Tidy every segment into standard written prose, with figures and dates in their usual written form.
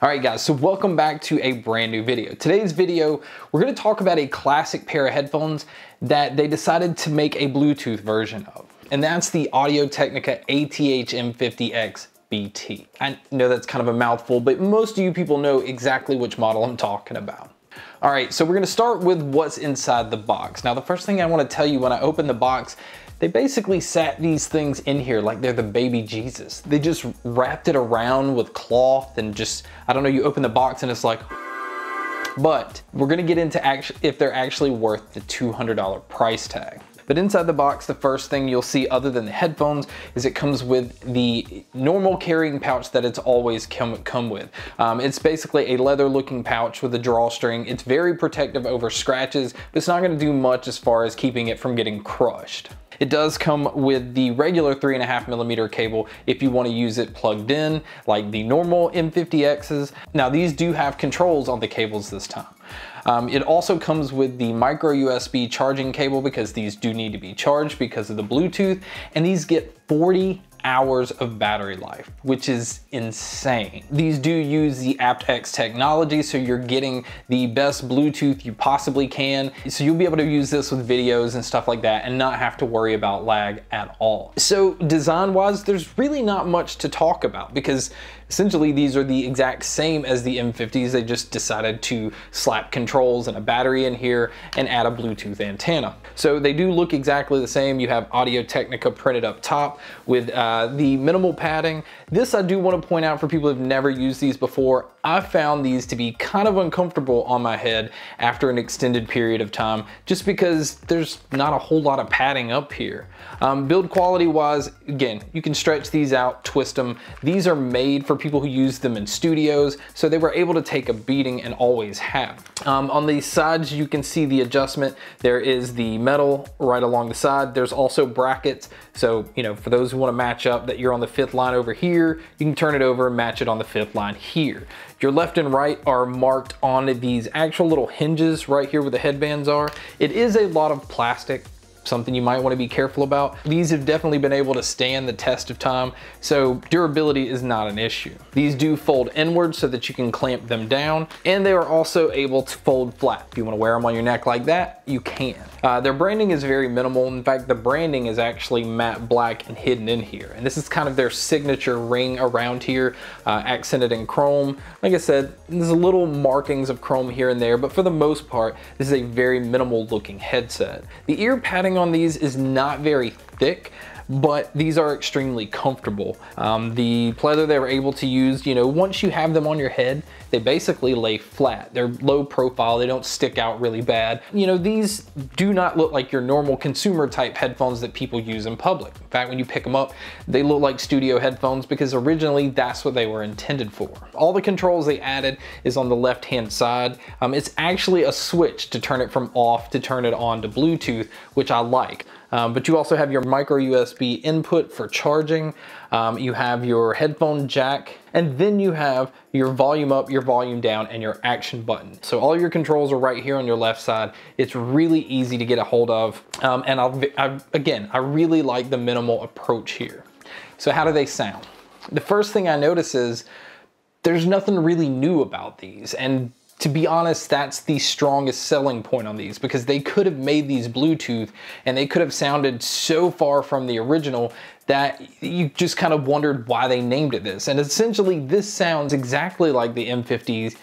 Alright guys, so welcome back to a brand new video. Today's video, we're going to talk about a classic pair of headphones that they decided to make a Bluetooth version of. And that's the Audio-Technica ATH-M50XBT. I know that's kind of a mouthful, but most of you people know exactly which model I'm talking about. Alright, so we're going to start with what's inside the box. Now the first thing I want to tell you when I open the box, they basically sat these things in here like they're the baby Jesus. They just wrapped it around with cloth and just, I don't know, you open the box and it's like, but we're gonna get into if they're actually worth the $200 price tag. But inside the box, the first thing you'll see other than the headphones is it comes with the normal carrying pouch that it's always come with. It's basically a leather looking pouch with a drawstring. It's very protective over scratches, but it's not gonna do much as far as keeping it from getting crushed. It does come with the regular 3.5mm cable if you want to use it plugged in like the normal M50Xs. Now these do have controls on the cables this time. It also comes with the micro USB charging cable because these do need to be charged because of the Bluetooth, and these get 40 hours of battery life, which is insane. These do use the aptX technology, so you're getting the best Bluetooth you possibly can. So you'll be able to use this with videos and stuff like that and not have to worry about lag at all. So design-wise, there's really not much to talk about because essentially these are the exact same as the M50s. They just decided to slap controls and a battery in here and add a Bluetooth antenna. So they do look exactly the same. You have Audio-Technica printed up top with the minimal padding. This I do want to point out for people who've never used these before. I found these to be kind of uncomfortable on my head after an extended period of time, just because there's not a whole lot of padding up here. Build quality wise, again, you can stretch these out, twist them. These are made for people who use them in studios, so they were able to take a beating and always have. On the sides, you can see the adjustment. There is the metal right along the side. There's also brackets, so you know, for those who want to match up that you're on the 5th line over here, you can turn it over and match it on the 5th line here. Your left and right are marked on these actual little hinges right here where the headbands are. It is a lot of plastic, something you might want to be careful about. These have definitely been able to stand the test of time, so durability is not an issue. These do fold inward so that you can clamp them down, and they are also able to fold flat. If you want to wear them on your neck like that, you can. Their branding is very minimal. In fact, the branding is actually matte black and hidden in here, and this is kind of their signature ring around here, accented in chrome. Like I said, there's a little markings of chrome here and there, but for the most part, this is a very minimal looking headset. The ear padding on these is not very thick, but these are extremely comfortable. The pleather they were able to use, you know, once you have them on your head, they basically lay flat. They're low profile, they don't stick out really bad. You know, these do not look like your normal consumer type headphones that people use in public. In fact, when you pick them up, they look like studio headphones because originally that's what they were intended for. All the controls they added is on the left-hand side. It's actually a switch to turn it from off to turn it on to Bluetooth, which I like. But you also have your micro USB input for charging. You have your headphone jack, and then you have your volume up, your volume down, and your action button. So all your controls are right here on your left side. It's really easy to get a hold of. And again, I really like the minimal approach here. So how do they sound? The first thing I notice is there's nothing really new about these. And to be honest, that's the strongest selling point on these, because they could have made these Bluetooth and they could have sounded so far from the original that you just kind of wondered why they named it this. And essentially this sounds exactly like the M50s,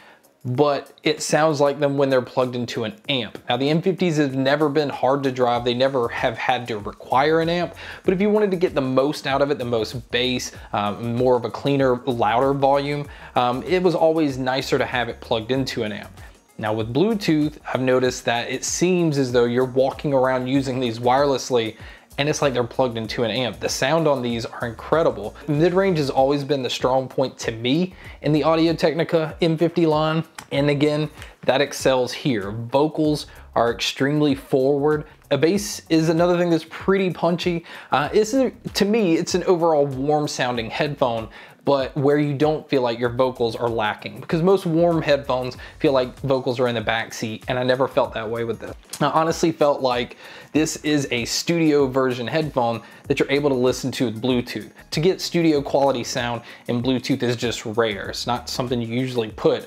but it sounds like them when they're plugged into an amp. Now the M50s have never been hard to drive. They never have had to require an amp, but if you wanted to get the most out of it, the most bass, more of a cleaner, louder volume, it was always nicer to have it plugged into an amp. Now with Bluetooth, I've noticed that it seems as though you're walking around using these wirelessly and it's like they're plugged into an amp. The sound on these are incredible. Mid-range has always been the strong point to me in the Audio-Technica M50 line. And again, that excels here. Vocals are extremely forward. A bass is another thing that's pretty punchy. To me, it's an overall warm sounding headphone, but where you don't feel like your vocals are lacking, because most warm headphones feel like vocals are in the back seat, and I never felt that way with this. I honestly felt like This is a studio version headphone that you're able to listen to with Bluetooth. To get studio quality sound in Bluetooth is just rare. It's not something you usually put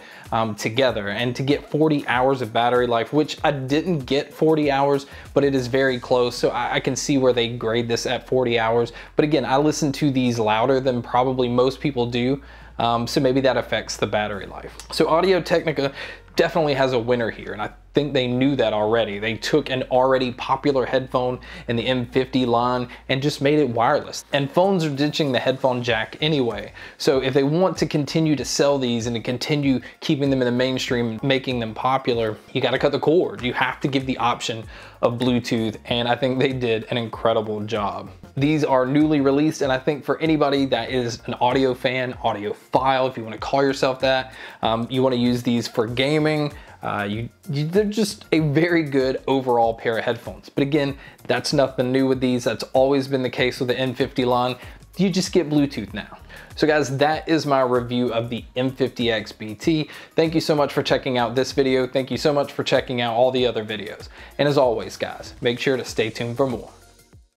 together. And to get 40 hours of battery life, which I didn't get 40 hours, but it is very close. So I can see where they grade this at 40 hours. But again, I listen to these louder than probably most people do. So maybe that affects the battery life. So Audio Technica definitely has a winner here, and I think they knew that already. They took an already popular headphone in the M50 line and just made it wireless. And phones are ditching the headphone jack anyway. So if they want to continue to sell these and to continue keeping them in the mainstream, making them popular, you gotta cut the cord. You have to give the option of Bluetooth, and I think they did an incredible job. These are newly released, and I think for anybody that is an audio fan, audiophile, if you wanna call yourself that, you wanna use these for gaming, they're just a very good overall pair of headphones. But again, that's nothing new with these. That's always been the case with the M50 line. You just get Bluetooth now. So guys, that is my review of the M50XBT. Thank you so much for checking out this video. Thank you so much for checking out all the other videos. And as always, guys, make sure to stay tuned for more.